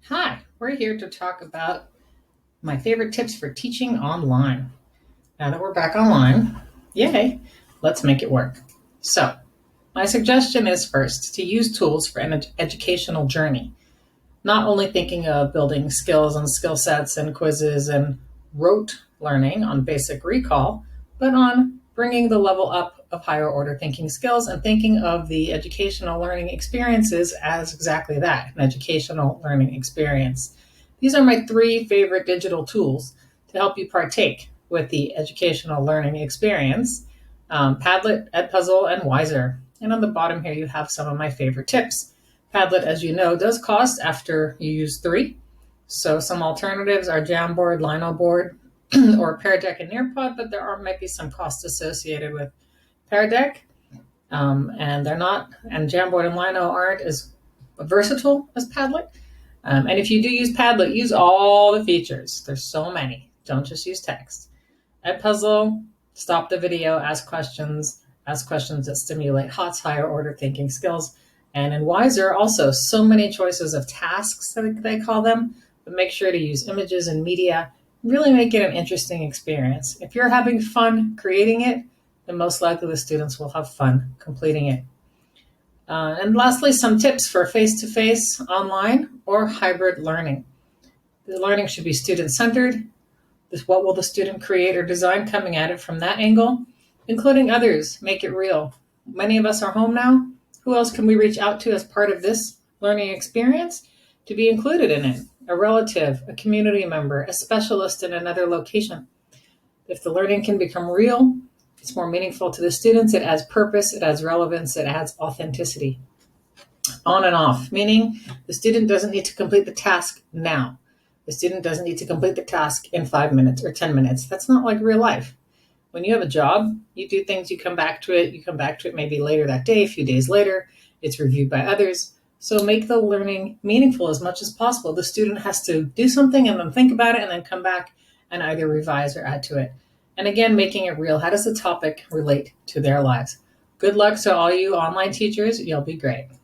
Hi, we're here to talk about my favorite tips for teaching online. Now that we're back online, yay, let's make it work. So, my suggestion is first to use tools for an educational journey, not only thinking of building skills and skill sets and quizzes and rote learning on basic recall, but on bringing the level up of higher order thinking skills and thinking of the educational learning experiences as exactly that, an educational learning experience. These are my three favorite digital tools to help you partake with the educational learning experience: Padlet, Edpuzzle, and Wiser. And on the bottom here, you have some of my favorite tips. Padlet, as you know, does cost after you use three. So some alternatives are Jamboard, Linoboard, or Pear Deck and Nearpod, but might be some costs associated with Pear Deck, and they're not. And Jamboard and Lino aren't as versatile as Padlet. And if you do use Padlet, use all the features. There's so many. Don't just use text. Edpuzzle, stop the video, ask questions that stimulate HOTS, higher order thinking skills. And in Wiser, also so many choices of tasks that they call them, but make sure to use images and media. Really make it an interesting experience. If you're having fun creating it, then most likely the students will have fun completing it. And lastly, some tips for face-to-face, online, or hybrid learning. The learning should be student-centered. What will the student create or design coming at it from that angle? Including others, make it real. Many of us are home now. Who else can we reach out to as part of this learning experience to be included in it? A relative, a community member, a specialist in another location. If the learning can become real, it's more meaningful to the students. It adds purpose, it adds relevance, it adds authenticity. On and off, meaning the student doesn't need to complete the task now. The student doesn't need to complete the task in 5 minutes or 10 minutes. That's not like real life. When you have a job, you do things, you come back to it maybe later that day, a few days later. It's reviewed by others. So make the learning meaningful as much as possible. The student has to do something and then think about it and then come back and either revise or add to it. And again, making it real. How does the topic relate to their lives? Good luck to all you online teachers. You'll be great.